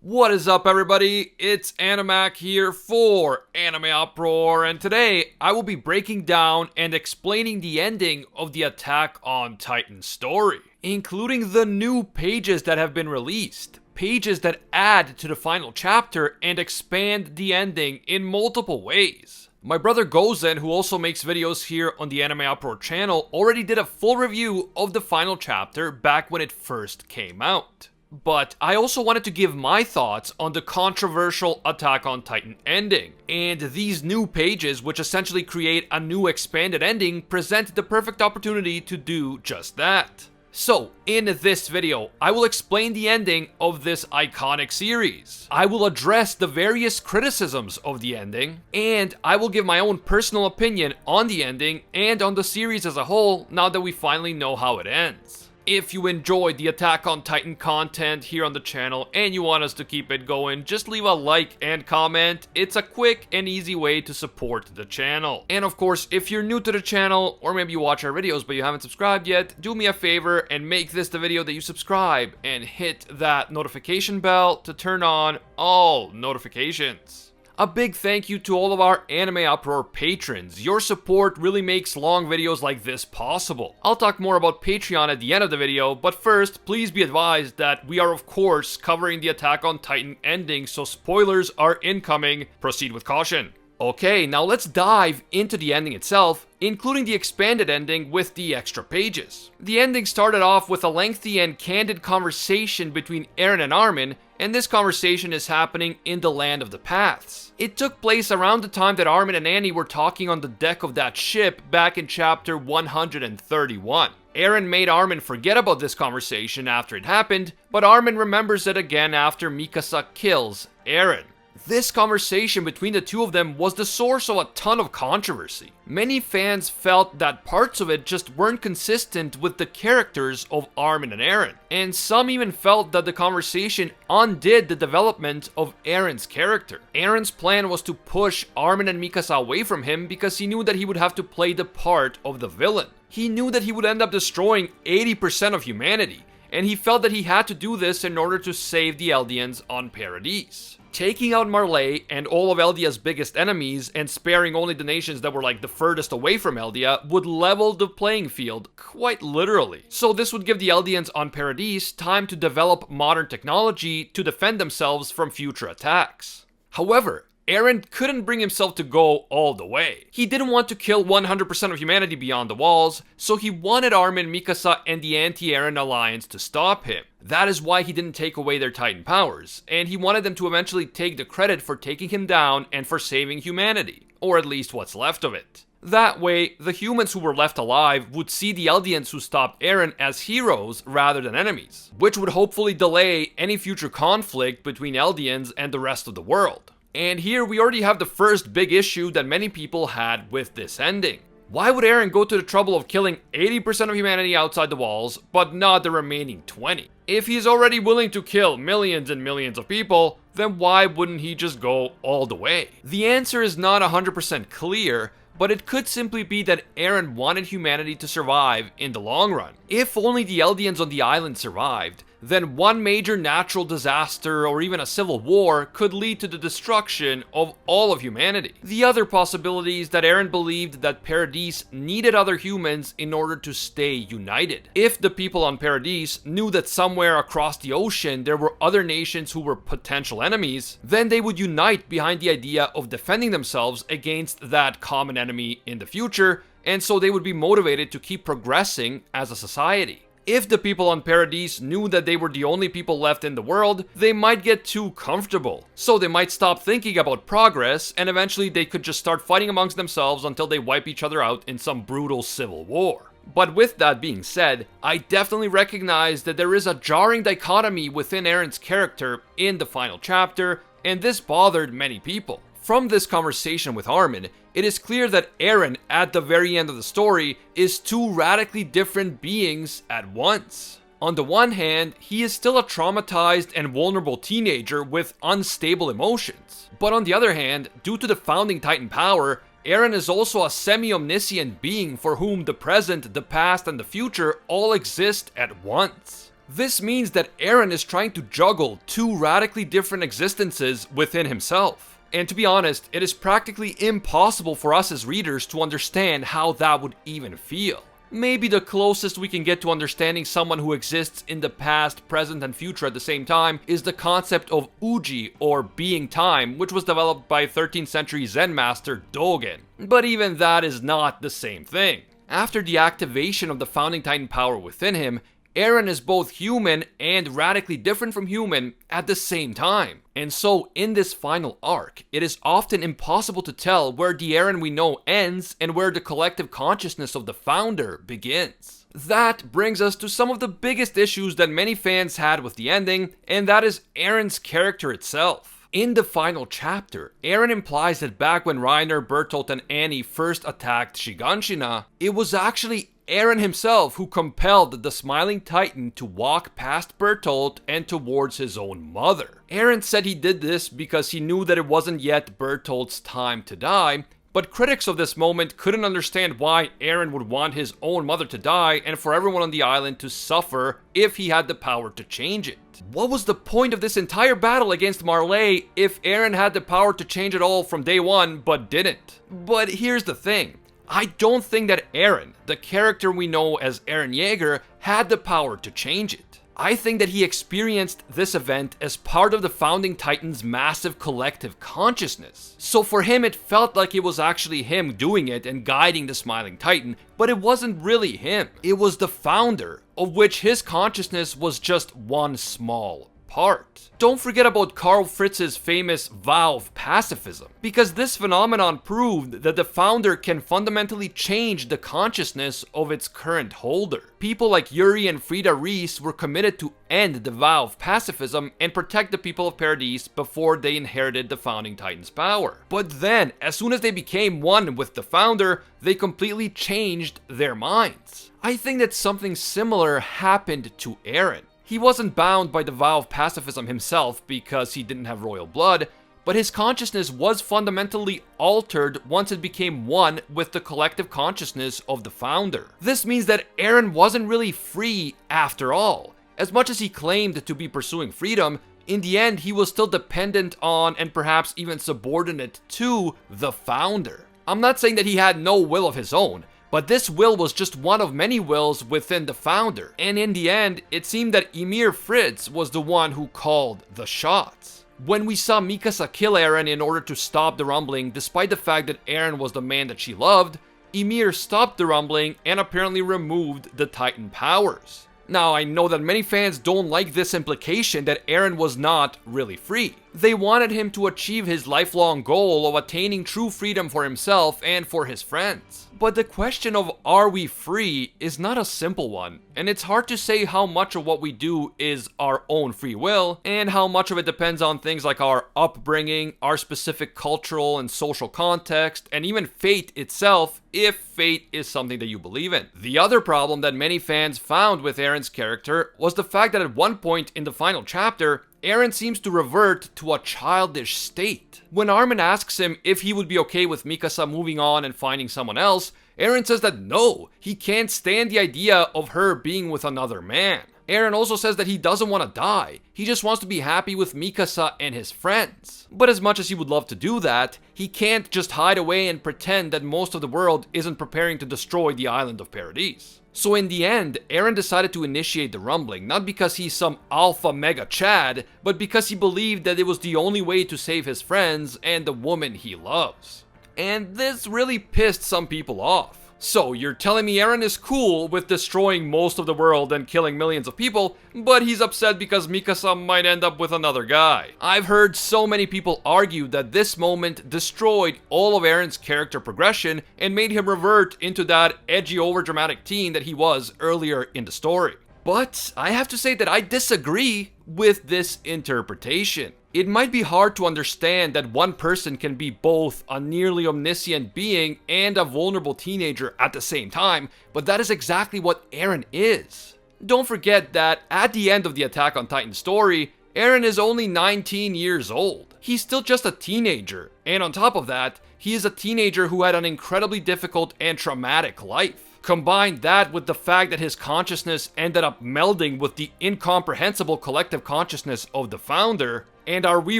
What is up, everybody? It's Animac here for AnimeUproar, and today I will be breaking down and explaining the ending of the Attack on Titan story, including the new pages that have been released, pages that add to the final chapter and expand the ending in multiple ways. My brother Gozen, who also makes videos here on the AnimeUproar channel, already did a full review of the final chapter back when it first came out. But I also wanted to give my thoughts on the controversial Attack on Titan ending. And these new pages, which essentially create a new expanded ending, present the perfect opportunity to do just that. So, in this video, I will explain the ending of this iconic series. I will address the various criticisms of the ending, and I will give my own personal opinion on the ending and on the series as a whole now that we finally know how it ends. If you enjoyed the Attack on Titan content here on the channel and you want us to keep it going, just leave a like and comment. It's a quick and easy way to support the channel. And of course, if you're new to the channel, or maybe you watch our videos but you haven't subscribed yet, do me a favor and make this the video that you subscribe and hit that notification bell to turn on all notifications. A big thank you to all of our AnimeUproar patrons. Your support really makes long videos like this possible. I'll talk more about Patreon at the end of the video, but first, please be advised that we are of course covering the Attack on Titan ending, so spoilers are incoming. Proceed with caution. Okay, now let's dive into the ending itself, including the expanded ending with the extra pages. The ending started off with a lengthy and candid conversation between Eren and Armin, and this conversation is happening in the Land of the Paths. It took place around the time that Armin and Annie were talking on the deck of that ship back in chapter 131. Eren made Armin forget about this conversation after it happened, but Armin remembers it again after Mikasa kills Eren. This conversation between the two of them was the source of a ton of controversy. Many fans felt that parts of it just weren't consistent with the characters of Armin and Eren, and some even felt that the conversation undid the development of Eren's character. Eren's plan was to push Armin and Mikasa away from him because he knew that he would have to play the part of the villain. He knew that he would end up destroying 80% of humanity, and he felt that he had to do this in order to save the Eldians on Paradise. Taking out Marley and all of Eldia's biggest enemies and sparing only the nations that were like the furthest away from Eldia would level the playing field, quite literally. So this would give the Eldians on Paradise time to develop modern technology to defend themselves from future attacks. However, Eren couldn't bring himself to go all the way. He didn't want to kill 100% of humanity beyond the walls, so he wanted Armin, Mikasa, and the anti-Eren alliance to stop him. That is why he didn't take away their Titan powers, and he wanted them to eventually take the credit for taking him down and for saving humanity, or at least what's left of it. That way, the humans who were left alive would see the Eldians who stopped Eren as heroes rather than enemies, which would hopefully delay any future conflict between Eldians and the rest of the world. And here we already have the first big issue that many people had with this ending. Why would Eren go to the trouble of killing 80% of humanity outside the walls, but not the remaining 20? If he's already willing to kill millions and millions of people, then why wouldn't he just go all the way? The answer is not 100% clear, but it could simply be that Eren wanted humanity to survive in the long run. If only the Eldians on the island survived, then one major natural disaster or even a civil war could lead to the destruction of all of humanity. The other possibility is that Eren believed that Paradise needed other humans in order to stay united. If the people on Paradise knew that somewhere across the ocean there were other nations who were potential enemies, then they would unite behind the idea of defending themselves against that common enemy in the future, and so they would be motivated to keep progressing as a society. If the people on Paradise knew that they were the only people left in the world, they might get too comfortable. So they might stop thinking about progress, and eventually they could just start fighting amongst themselves until they wipe each other out in some brutal civil war. But with that being said, I definitely recognize that there is a jarring dichotomy within Eren's character in the final chapter, and this bothered many people. From this conversation with Armin, it is clear that Eren, at the very end of the story, is two radically different beings at once. On the one hand, he is still a traumatized and vulnerable teenager with unstable emotions. But on the other hand, due to the founding Titan power, Eren is also a semi-omniscient being for whom the present, the past, and the future all exist at once. This means that Eren is trying to juggle two radically different existences within himself. And to be honest, it is practically impossible for us as readers to understand how that would even feel. Maybe the closest we can get to understanding someone who exists in the past, present, and future at the same time is the concept of Uji, or being time, which was developed by 13th century Zen master Dogen. But even that is not the same thing. After the activation of the founding titan power within him, Eren is both human and radically different from human at the same time. And so, in this final arc, it is often impossible to tell where the Eren we know ends and where the collective consciousness of the founder begins. That brings us to some of the biggest issues that many fans had with the ending, and that is Eren's character itself. In the final chapter, Eren implies that back when Reiner, Bertolt, and Annie first attacked Shiganshina, it was actually Eren himself who compelled the Smiling Titan to walk past Bertolt and towards his own mother. Eren said he did this because he knew that it wasn't yet Bertolt's time to die, but critics of this moment couldn't understand why Eren would want his own mother to die and for everyone on the island to suffer if he had the power to change it. What was the point of this entire battle against Marley if Eren had the power to change it all from day one but didn't? But here's the thing. I don't think that Eren, the character we know as Eren Yeager, had the power to change it. I think that he experienced this event as part of the Founding Titan's massive collective consciousness. So for him, it felt like it was actually him doing it and guiding the Smiling Titan, but it wasn't really him. It was the founder, of which his consciousness was just one small part. Don't forget about Karl Fritz's famous vow of pacifism, because this phenomenon proved that the founder can fundamentally change the consciousness of its current holder. People like Yuri and Frida Reis were committed to end the vow of pacifism and protect the people of Paradise before they inherited the Founding Titan's power. But then, as soon as they became one with the founder, they completely changed their minds. I think that something similar happened to Eren. He wasn't bound by the vow of pacifism himself because he didn't have royal blood, but his consciousness was fundamentally altered once it became one with the collective consciousness of the founder. This means that Eren wasn't really free after all. As much as he claimed to be pursuing freedom, in the end he was still dependent on and perhaps even subordinate to the founder. I'm not saying that he had no will of his own, but this will was just one of many wills within the founder, and in the end, it seemed that Ymir Fritz was the one who called the shots. When we saw Mikasa kill Eren in order to stop the rumbling, despite the fact that Eren was the man that she loved, Ymir stopped the rumbling and apparently removed the Titan powers. Now, I know that many fans don't like this implication that Eren was not really free. They wanted him to achieve his lifelong goal of attaining true freedom for himself and for his friends. But the question of are we free is not a simple one, and it's hard to say how much of what we do is our own free will, and how much of it depends on things like our upbringing, our specific cultural and social context, and even fate itself, if fate is something that you believe in. The other problem that many fans found with Eren's character was the fact that at one point in the final chapter, Eren seems to revert to a childish state. When Armin asks him if he would be okay with Mikasa moving on and finding someone else, Eren says that no, he can't stand the idea of her being with another man. Eren also says that he doesn't want to die, he just wants to be happy with Mikasa and his friends. But as much as he would love to do that, he can't just hide away and pretend that most of the world isn't preparing to destroy the island of Paradise. So in the end, Eren decided to initiate the rumbling, not because he's some alpha mega Chad, but because he believed that it was the only way to save his friends and the woman he loves. And this really pissed some people off. So you're telling me Eren is cool with destroying most of the world and killing millions of people, but he's upset because Mikasa might end up with another guy. I've heard so many people argue that this moment destroyed all of Eren's character progression and made him revert into that edgy overdramatic teen that he was earlier in the story. But I have to say that I disagree with this interpretation. It might be hard to understand that one person can be both a nearly omniscient being and a vulnerable teenager at the same time, but that is exactly what Eren is. Don't forget that at the end of the Attack on Titan story, Eren is only 19 years old. He's still just a teenager, and on top of that, he is a teenager who had an incredibly difficult and traumatic life. Combine that with the fact that his consciousness ended up melding with the incomprehensible collective consciousness of the founder, and are we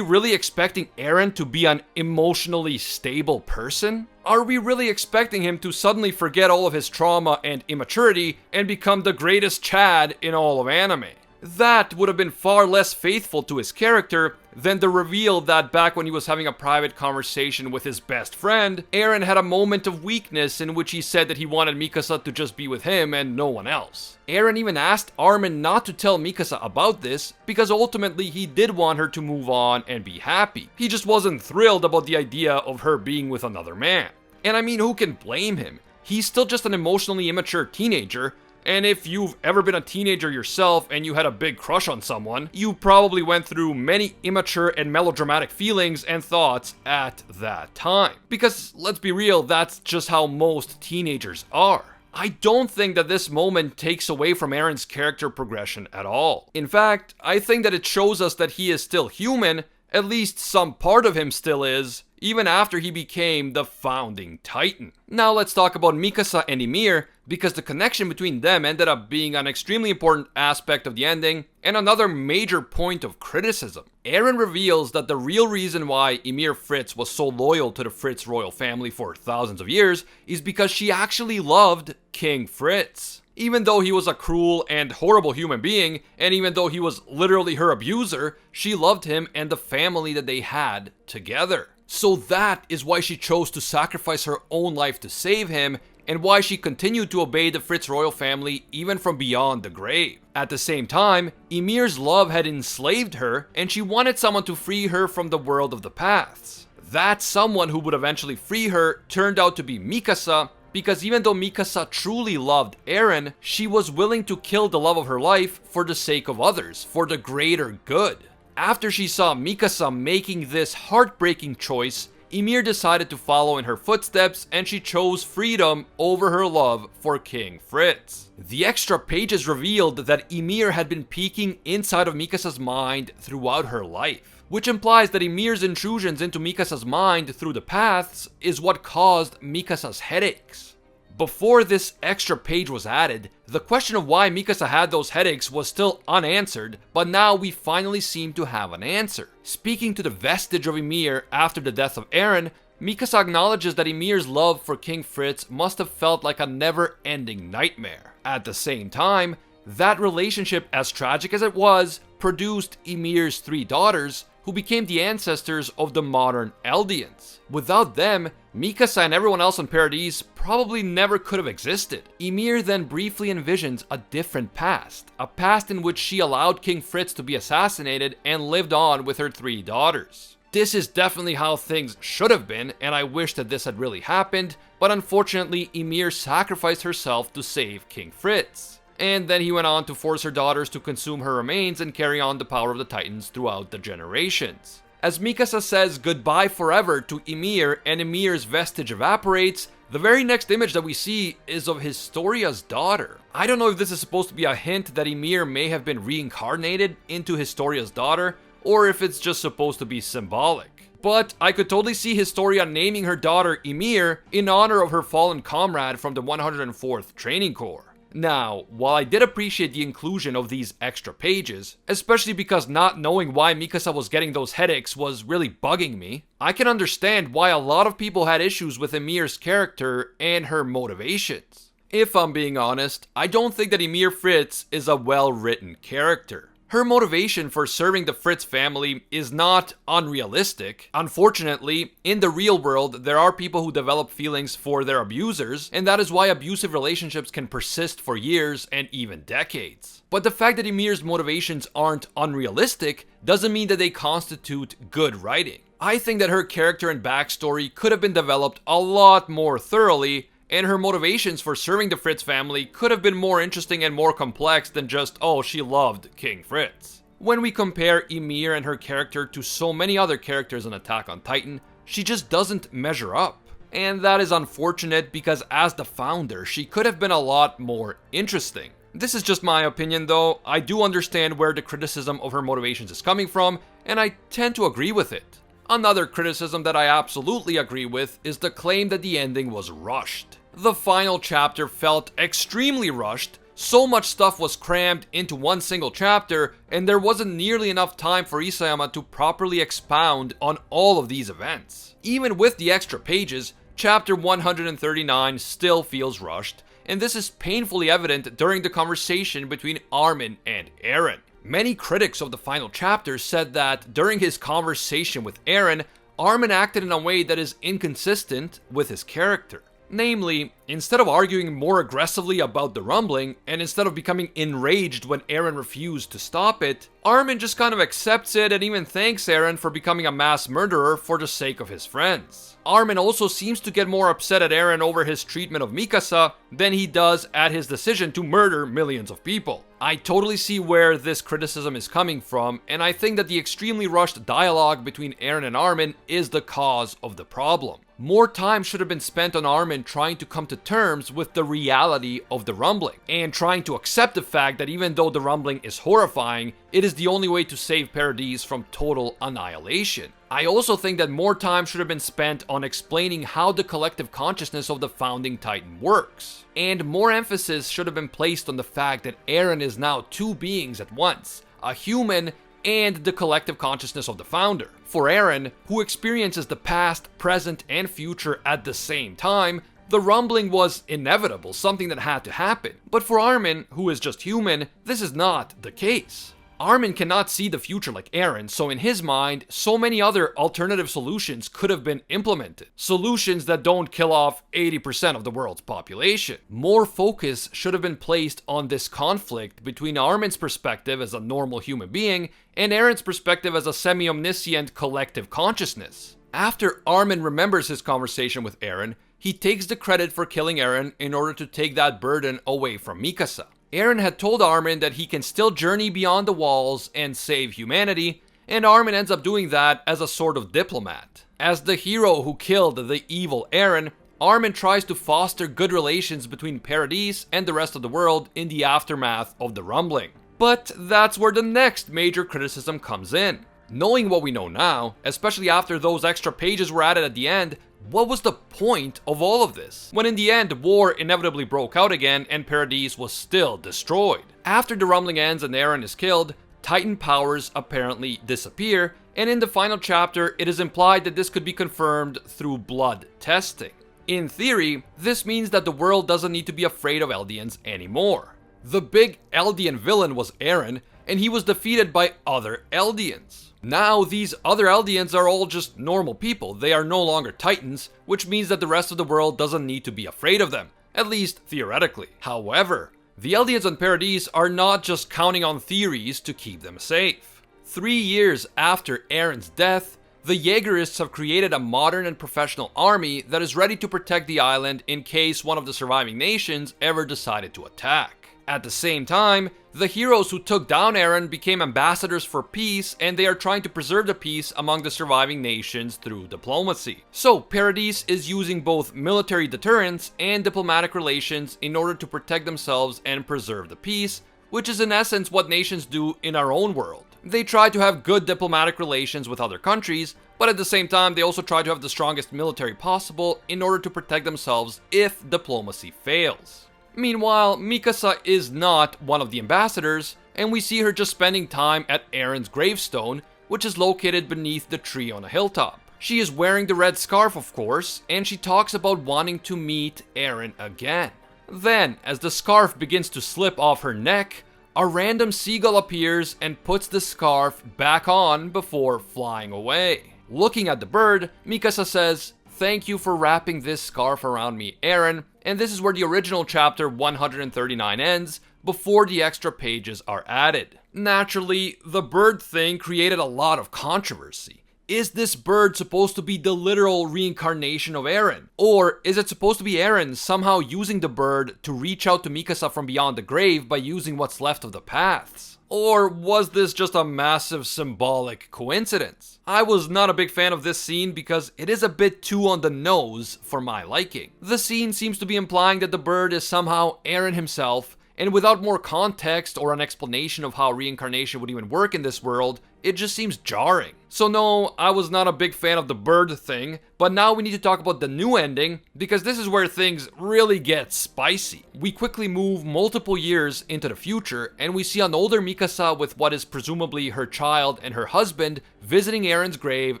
really expecting Eren to be an emotionally stable person? Are we really expecting him to suddenly forget all of his trauma and immaturity and become the greatest Chad in all of anime? That would have been far less faithful to his character than the reveal that back when he was having a private conversation with his best friend, Eren had a moment of weakness in which he said that he wanted Mikasa to just be with him and no one else. Eren even asked Armin not to tell Mikasa about this because ultimately he did want her to move on and be happy. He just wasn't thrilled about the idea of her being with another man. And I mean, who can blame him? He's still just an emotionally immature teenager. And if you've ever been a teenager yourself and you had a big crush on someone, you probably went through many immature and melodramatic feelings and thoughts at that time. Because let's be real, that's just how most teenagers are. I don't think that this moment takes away from Eren's character progression at all. In fact, I think that it shows us that he is still human, at least some part of him still is, even after he became the founding Titan. Now let's talk about Mikasa and Ymir, because the connection between them ended up being an extremely important aspect of the ending, and another major point of criticism. Eren reveals that the real reason why Ymir Fritz was so loyal to the Fritz royal family for thousands of years is because she actually loved King Fritz. Even though he was a cruel and horrible human being, and even though he was literally her abuser, she loved him and the family that they had together. So that is why she chose to sacrifice her own life to save him, and why she continued to obey the Fritz royal family even from beyond the grave. At the same time, Ymir's love had enslaved her, and she wanted someone to free her from the world of the paths. That someone who would eventually free her turned out to be Mikasa, because even though Mikasa truly loved Eren, she was willing to kill the love of her life for the sake of others, for the greater good. After she saw Mikasa making this heartbreaking choice, Ymir decided to follow in her footsteps, and she chose freedom over her love for King Fritz. The extra pages revealed that Ymir had been peeking inside of Mikasa's mind throughout her life, which implies that Ymir's intrusions into Mikasa's mind through the paths is what caused Mikasa's headaches. Before this extra page was added, the question of why Mikasa had those headaches was still unanswered, but now we finally seem to have an answer. Speaking to the vestige of Ymir after the death of Eren, Mikasa acknowledges that Ymir's love for King Fritz must have felt like a never-ending nightmare. At the same time, that relationship, as tragic as it was, produced Ymir's 3 daughters, who became the ancestors of the modern Eldians. Without them, Mikasa and everyone else on Paradise probably never could have existed. Ymir then briefly envisions a different past, a past in which she allowed King Fritz to be assassinated and lived on with her 3 daughters. This is definitely how things should have been, and I wish that this had really happened, but unfortunately Ymir sacrificed herself to save King Fritz. And then he went on to force her daughters to consume her remains and carry on the power of the Titans throughout the generations. As Mikasa says goodbye forever to Ymir and Ymir's vestige evaporates, the very next image that we see is of Historia's daughter. I don't know if this is supposed to be a hint that Ymir may have been reincarnated into Historia's daughter, or if it's just supposed to be symbolic. But I could totally see Historia naming her daughter Ymir in honor of her fallen comrade from the 104th Training Corps. Now, while I did appreciate the inclusion of these extra pages, especially because not knowing why Mikasa was getting those headaches was really bugging me, I can understand why a lot of people had issues with Ymir's character and her motivations. If I'm being honest, I don't think that Ymir Fritz is a well-written character. Her motivation for serving the Fritz family is not unrealistic. Unfortunately, in the real world, there are people who develop feelings for their abusers, and that is why abusive relationships can persist for years and even decades. But the fact that Ymir's motivations aren't unrealistic doesn't mean that they constitute good writing. I think that her character and backstory could have been developed a lot more thoroughly, and her motivations for serving the Fritz family could have been more interesting and more complex than just, oh, she loved King Fritz. When we compare Ymir and her character to so many other characters in Attack on Titan, she just doesn't measure up. And that is unfortunate because as the founder, she could have been a lot more interesting. This is just my opinion though. I do understand where the criticism of her motivations is coming from, and I tend to agree with it. Another criticism that I absolutely agree with is the claim that the ending was rushed. The final chapter felt extremely rushed. So much stuff was crammed into one single chapter, and there wasn't nearly enough time for Isayama to properly expound on all of these events. Even with the extra pages, chapter 139 still feels rushed, and this is painfully evident during the conversation between Armin and Eren. Many critics of the final chapter said that during his conversation with Eren, Armin acted in a way that is inconsistent with his character. Namely, instead of arguing more aggressively about the rumbling, and instead of becoming enraged when Eren refused to stop it, Armin just kind of accepts it and even thanks Eren for becoming a mass murderer for the sake of his friends. Armin also seems to get more upset at Eren over his treatment of Mikasa than he does at his decision to murder millions of people. I totally see where this criticism is coming from, and I think that the extremely rushed dialogue between Eren and Armin is the cause of the problem. More time should have been spent on Armin trying to come to terms with the reality of the rumbling, and trying to accept the fact that even though the rumbling is horrifying, it is the only way to save Paradise from total annihilation. I also think that more time should have been spent on explaining how the collective consciousness of the founding Titan works. And more emphasis should have been placed on the fact that Eren is now two beings at once, a human and the collective consciousness of the founder. For Eren, who experiences the past, present, and future at the same time, the rumbling was inevitable, something that had to happen. But for Armin, who is just human, this is not the case. Armin cannot see the future like Eren, so in his mind, so many other alternative solutions could have been implemented. Solutions that don't kill off 80% of the world's population. More focus should have been placed on this conflict between Armin's perspective as a normal human being and Eren's perspective as a semi-omniscient collective consciousness. After Armin remembers his conversation with Eren, he takes the credit for killing Eren in order to take that burden away from Mikasa. Eren had told Armin that he can still journey beyond the walls and save humanity, and Armin ends up doing that as a sort of diplomat. As the hero who killed the evil Eren, Armin tries to foster good relations between Paradise and the rest of the world in the aftermath of the rumbling. But that's where the next major criticism comes in. Knowing what we know now, especially after those extra pages were added at the end, what was the point of all of this? When in the end, war inevitably broke out again and Paradise was still destroyed. After the rumbling ends and Eren is killed, Titan powers apparently disappear, and in the final chapter, it is implied that this could be confirmed through blood testing. In theory, this means that the world doesn't need to be afraid of Eldians anymore. The big Eldian villain was Eren, and he was defeated by other Eldians. Now, these other Eldians are all just normal people. They are no longer Titans, which means that the rest of the world doesn't need to be afraid of them, at least theoretically. However, the Eldians on Paradise are not just counting on theories to keep them safe. 3 years after Eren's death, the Jaegerists have created a modern and professional army that is ready to protect the island in case one of the surviving nations ever decided to attack. At the same time, the heroes who took down Eren became ambassadors for peace, and they are trying to preserve the peace among the surviving nations through diplomacy. So, Paradise is using both military deterrence and diplomatic relations in order to protect themselves and preserve the peace, which is in essence what nations do in our own world. They try to have good diplomatic relations with other countries, but at the same time they also try to have the strongest military possible in order to protect themselves if diplomacy fails. Meanwhile, Mikasa is not one of the ambassadors, and we see her just spending time at Eren's gravestone, which is located beneath the tree on a hilltop. She is wearing the red scarf, of course, and she talks about wanting to meet Eren again. Then, as the scarf begins to slip off her neck, a random seagull appears and puts the scarf back on before flying away. Looking at the bird, Mikasa says, "Thank you for wrapping this scarf around me, Eren," and this is where the original chapter 139 ends, before the extra pages are added. Naturally, the bird thing created a lot of controversy. Is this bird supposed to be the literal reincarnation of Eren? Or is it supposed to be Eren somehow using the bird to reach out to Mikasa from beyond the grave by using what's left of the paths? Or was this just a massive symbolic coincidence? I was not a big fan of this scene because it is a bit too on the nose for my liking. The scene seems to be implying that the bird is somehow Eren himself, and without more context or an explanation of how reincarnation would even work in this world, it just seems jarring. So no, I was not a big fan of the bird thing, but now we need to talk about the new ending, because this is where things really get spicy. We quickly move multiple years into the future, and we see an older Mikasa with what is presumably her child and her husband visiting Eren's grave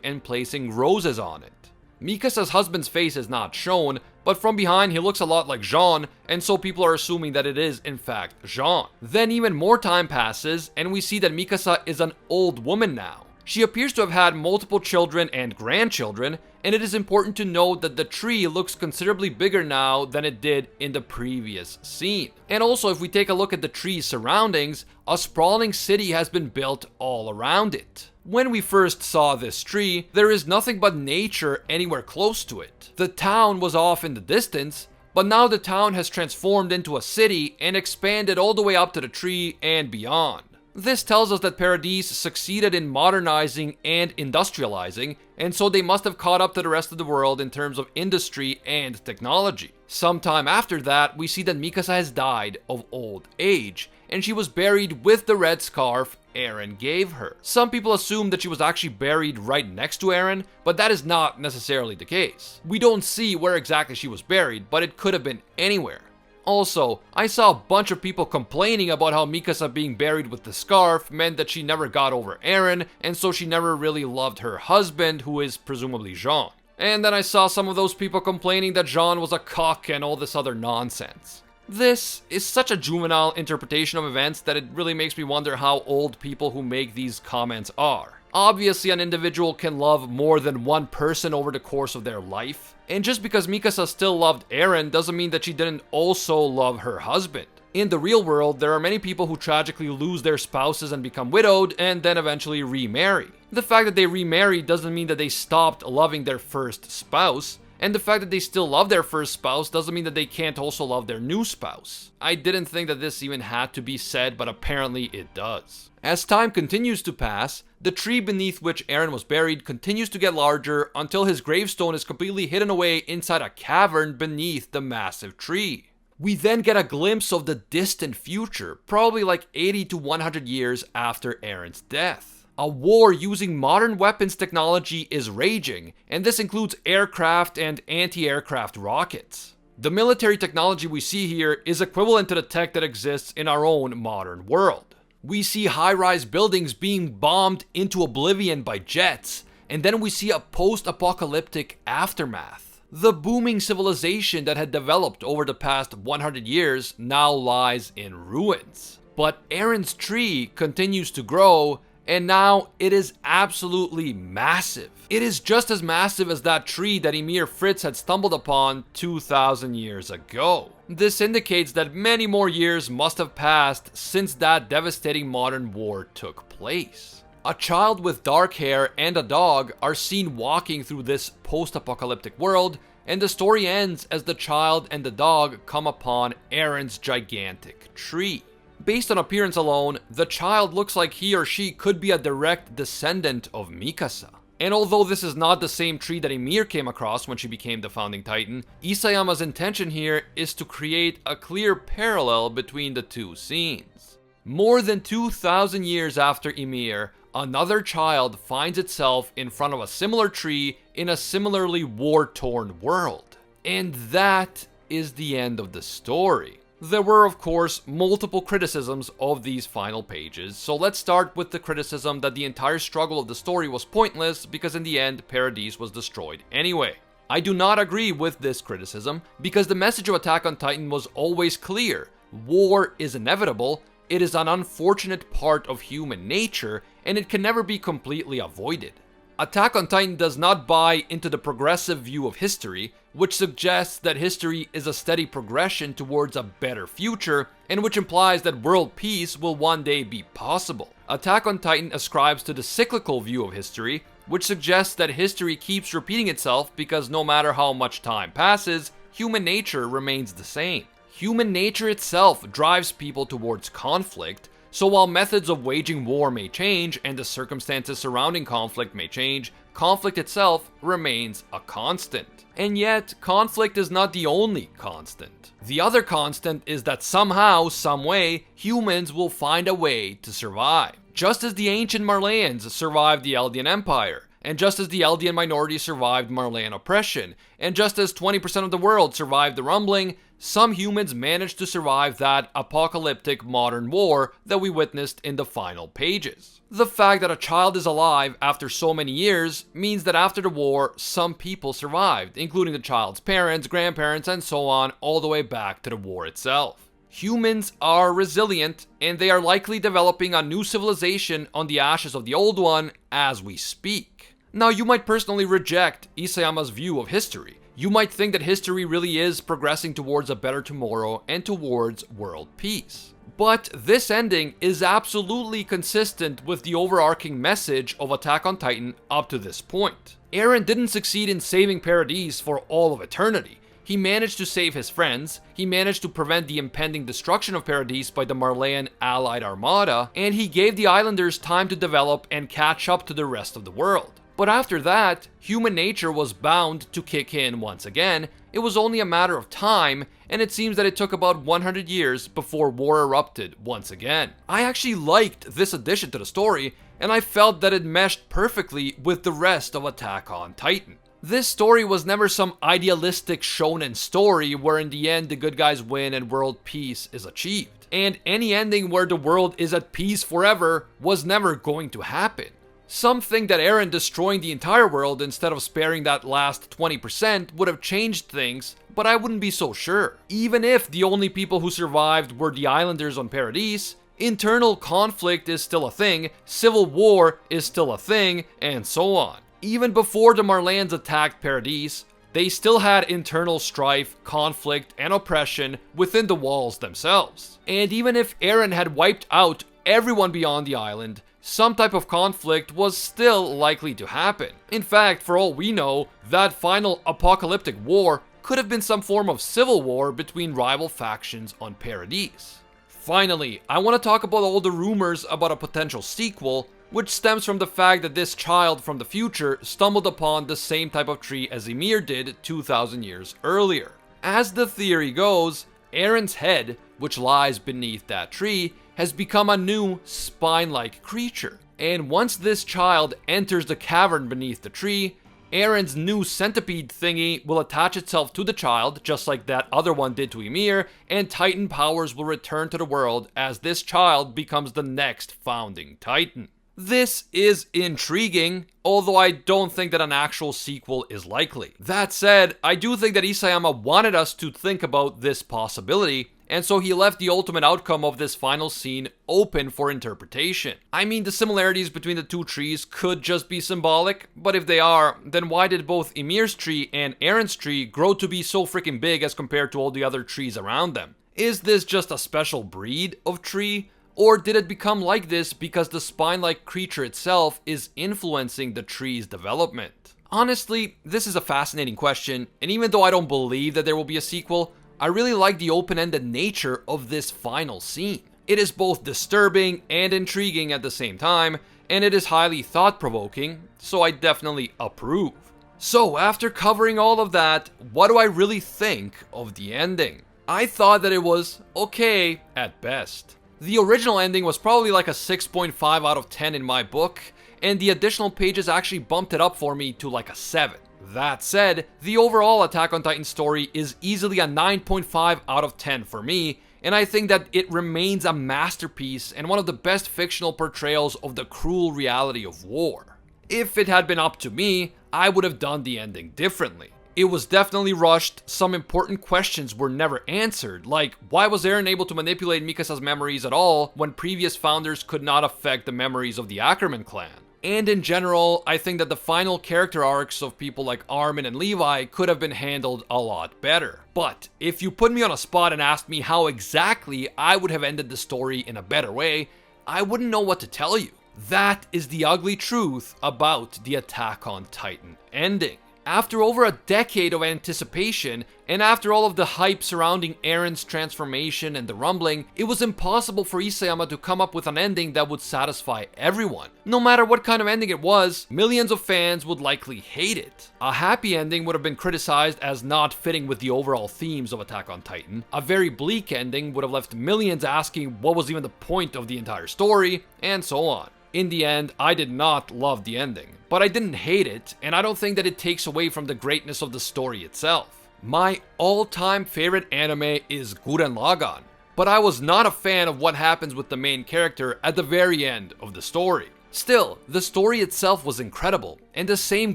and placing roses on it. Mikasa's husband's face is not shown, but from behind he looks a lot like Jean, and so people are assuming that it is in fact Jean. Then even more time passes, and we see that Mikasa is an old woman now. She appears to have had multiple children and grandchildren, and it is important to note that the tree looks considerably bigger now than it did in the previous scene. And also, if we take a look at the tree's surroundings, a sprawling city has been built all around it. When we first saw this tree, there is nothing but nature anywhere close to it. The town was off in the distance, but now the town has transformed into a city and expanded all the way up to the tree and beyond. This tells us that Paradis succeeded in modernizing and industrializing, and so they must have caught up to the rest of the world in terms of industry and technology. Sometime after that, we see that Mikasa has died of old age, and she was buried with the red scarf Eren gave her. Some people assume that she was actually buried right next to Eren, but that is not necessarily the case. We don't see where exactly she was buried, but it could have been anywhere. Also, I saw a bunch of people complaining about how Mikasa being buried with the scarf meant that she never got over Eren, and so she never really loved her husband, who is presumably Jean. And then I saw some of those people complaining that Jean was a cuck and all this other nonsense. This is such a juvenile interpretation of events that it really makes me wonder how old people who make these comments are. Obviously, an individual can love more than one person over the course of their life, and just because Mikasa still loved Eren doesn't mean that she didn't also love her husband. In the real world, there are many people who tragically lose their spouses and become widowed and then eventually remarry. The fact that they remarry doesn't mean that they stopped loving their first spouse, and the fact that they still love their first spouse doesn't mean that they can't also love their new spouse. I didn't think that this even had to be said, but apparently it does. As time continues to pass, the tree beneath which Eren was buried continues to get larger until his gravestone is completely hidden away inside a cavern beneath the massive tree. We then get a glimpse of the distant future, probably like 80 to 100 years after Eren's death. A war using modern weapons technology is raging, and this includes aircraft and anti-aircraft rockets. The military technology we see here is equivalent to the tech that exists in our own modern world. We see high-rise buildings being bombed into oblivion by jets, and then we see a post-apocalyptic aftermath. The booming civilization that had developed over the past 100 years now lies in ruins. But Eren's tree continues to grow, and now it is absolutely massive. It is just as massive as that tree that Ymir Fritz had stumbled upon 2,000 years ago. This indicates that many more years must have passed since that devastating modern war took place. A child with dark hair and a dog are seen walking through this post-apocalyptic world, and the story ends as the child and the dog come upon Eren's gigantic tree. Based on appearance alone, the child looks like he or she could be a direct descendant of Mikasa. And although this is not the same tree that Ymir came across when she became the founding titan, Isayama's intention here is to create a clear parallel between the two scenes. More than 2,000 years after Ymir, another child finds itself in front of a similar tree in a similarly war-torn world. And that is the end of the story. There were, of course, multiple criticisms of these final pages, so let's start with the criticism that the entire struggle of the story was pointless because in the end, Paradis was destroyed anyway. I do not agree with this criticism because the message of Attack on Titan was always clear. War is inevitable, it is an unfortunate part of human nature, and it can never be completely avoided. Attack on Titan does not buy into the progressive view of history, which suggests that history is a steady progression towards a better future, and which implies that world peace will one day be possible. Attack on Titan ascribes to the cyclical view of history, which suggests that history keeps repeating itself because no matter how much time passes, human nature remains the same. Human nature itself drives people towards conflict, so while methods of waging war may change and the circumstances surrounding conflict may change, conflict itself remains a constant. And yet, conflict is not the only constant. The other constant is that somehow, someway, humans will find a way to survive. Just as the ancient Marleyans survived the Eldian Empire, and just as the Eldian minority survived Marleyan oppression, and just as 20% of the world survived the Rumbling, some humans managed to survive that apocalyptic modern war that we witnessed in the final pages. The fact that a child is alive after so many years means that after the war, some people survived, including the child's parents, grandparents, and so on, all the way back to the war itself. Humans are resilient, and they are likely developing a new civilization on the ashes of the old one as we speak. Now, you might personally reject Isayama's view of history. You might think that history really is progressing towards a better tomorrow and towards world peace. But this ending is absolutely consistent with the overarching message of Attack on Titan up to this point. Eren didn't succeed in saving Paradise for all of eternity. He managed to save his friends, he managed to prevent the impending destruction of Paradise by the Marleyan allied armada, and he gave the islanders time to develop and catch up to the rest of the world. But after that, human nature was bound to kick in once again. It was only a matter of time, and it seems that it took about 100 years before war erupted once again. I actually liked this addition to the story, and I felt that it meshed perfectly with the rest of Attack on Titan. This story was never some idealistic shonen story where in the end the good guys win and world peace is achieved. And any ending where the world is at peace forever was never going to happen. Some think that Eren destroying the entire world instead of sparing that last 20% would have changed things, but I wouldn't be so sure. Even if the only people who survived were the islanders on Paradise, internal conflict is still a thing, civil war is still a thing, and so on. Even before the Marleyans attacked Paradise, they still had internal strife, conflict, and oppression within the walls themselves. And even if Eren had wiped out everyone beyond the island, some type of conflict was still likely to happen. In fact, for all we know, that final apocalyptic war could have been some form of civil war between rival factions on Paradise. Finally, I want to talk about all the rumors about a potential sequel, which stems from the fact that this child from the future stumbled upon the same type of tree as Ymir did 2,000 years earlier. As the theory goes, Eren's head, which lies beneath that tree, has become a new spine-like creature. And once this child enters the cavern beneath the tree, Eren's new centipede thingy will attach itself to the child, just like that other one did to Ymir, and Titan powers will return to the world as this child becomes the next founding Titan. This is intriguing, although I don't think that an actual sequel is likely. That said, I do think that Isayama wanted us to think about this possibility, and so he left the ultimate outcome of this final scene open for interpretation. I mean, the similarities between the two trees could just be symbolic, but if they are, then why did both Ymir's tree and Eren's tree grow to be so freaking big as compared to all the other trees around them? Is this just a special breed of tree? Or did it become like this because the spine-like creature itself is influencing the tree's development? Honestly, this is a fascinating question, and even though I don't believe that there will be a sequel, I really like the open-ended nature of this final scene. It is both disturbing and intriguing at the same time, and it is highly thought-provoking, so I definitely approve. So, after covering all of that, what do I really think of the ending? I thought that it was okay at best. The original ending was probably like a 6.5 out of 10 in my book, and the additional pages actually bumped it up for me to like a 7. That said, the overall Attack on Titan story is easily a 9.5 out of 10 for me, and I think that it remains a masterpiece and one of the best fictional portrayals of the cruel reality of war. If it had been up to me, I would have done the ending differently. It was definitely rushed, some important questions were never answered, like why was Eren able to manipulate Mikasa's memories at all when previous founders could not affect the memories of the Ackerman clan? And in general, I think that the final character arcs of people like Armin and Levi could have been handled a lot better. But if you put me on a spot and asked me how exactly I would have ended the story in a better way, I wouldn't know what to tell you. That is the ugly truth about the Attack on Titan ending. After over a decade of anticipation, and after all of the hype surrounding Eren's transformation and the rumbling, it was impossible for Isayama to come up with an ending that would satisfy everyone. No matter what kind of ending it was, millions of fans would likely hate it. A happy ending would have been criticized as not fitting with the overall themes of Attack on Titan. A very bleak ending would have left millions asking what was even the point of the entire story, and so on. In the end, I did not love the ending, but I didn't hate it, and I don't think that it takes away from the greatness of the story itself. My all-time favorite anime is Gurren Lagann, but I was not a fan of what happens with the main character at the very end of the story. Still, the story itself was incredible, and the same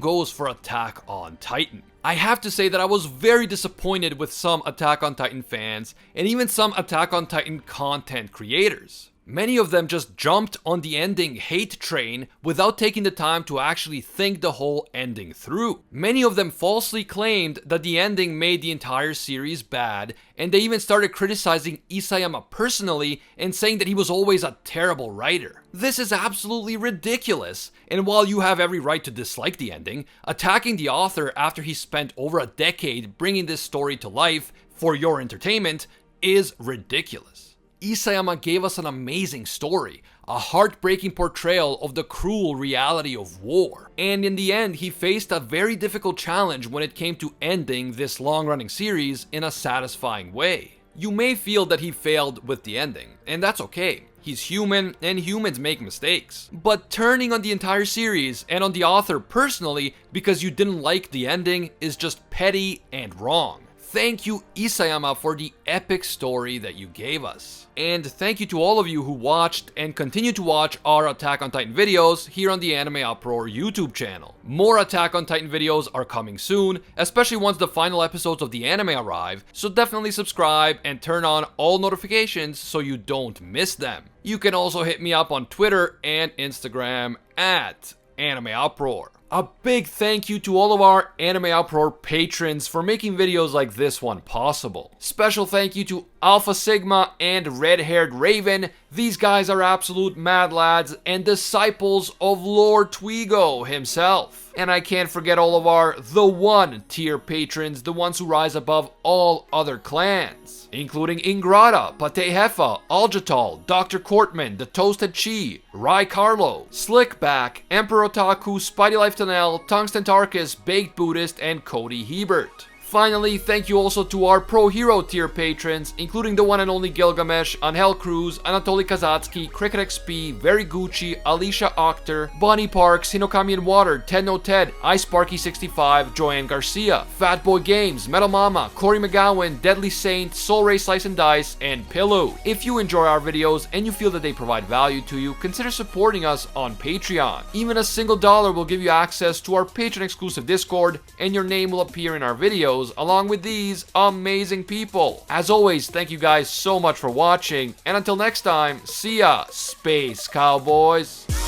goes for Attack on Titan. I have to say that I was very disappointed with some Attack on Titan fans, and even some Attack on Titan content creators. Many of them just jumped on the ending hate train without taking the time to actually think the whole ending through. Many of them falsely claimed that the ending made the entire series bad, and they even started criticizing Isayama personally and saying that he was always a terrible writer. This is absolutely ridiculous, and while you have every right to dislike the ending, attacking the author after he spent over a decade bringing this story to life for your entertainment is ridiculous. Isayama gave us an amazing story, a heartbreaking portrayal of the cruel reality of war. And in the end, he faced a very difficult challenge when it came to ending this long-running series in a satisfying way. You may feel that he failed with the ending, and that's okay. He's human, and humans make mistakes. But turning on the entire series and on the author personally because you didn't like the ending is just petty and wrong. Thank you, Isayama, for the epic story that you gave us. And thank you to all of you who watched and continue to watch our Attack on Titan videos here on the AnimeUproar YouTube channel. More Attack on Titan videos are coming soon, especially once the final episodes of the anime arrive, so definitely subscribe and turn on all notifications so you don't miss them. You can also hit me up on Twitter and Instagram at AnimeUproar. A big thank you to all of our AnimeUproar patrons for making videos like this one possible. Special thank you to Alpha Sigma and Red-Haired Raven. These guys are absolute mad lads and disciples of Lord Twigo himself. And I can't forget all of our The One tier patrons, the ones who rise above all other clans, including Ingrata, Pate Hefa, Aljatal, Dr. Cortman, The Toasted Chi, Rai Carlo, Slickback, Emperor Otaku, Spidey Life Tunnel, Tungsten Tarkus, Baked Buddhist, and Cody Hebert. Finally, thank you also to our Pro Hero tier patrons, including the one and only Gilgamesh, Angel Cruz, Anatoly Kazatsky, Cricket XP, Very Gucci, Alicia Octer, Bonnie Parks, Hinokami and Water, Ted No Ted, iSparky65, Joanne Garcia, Fatboy Games, Metal Mama, Corey McGowan, Deadly Saint, Soul Ray Slice and Dice, and Pillow. If you enjoy our videos and you feel that they provide value to you, consider supporting us on Patreon. Even a single dollar will give you access to our Patreon exclusive Discord, and your name will appear in our videos along with these amazing people. As always, thank you guys so much for watching, and until next time, see ya, Space Cowboys.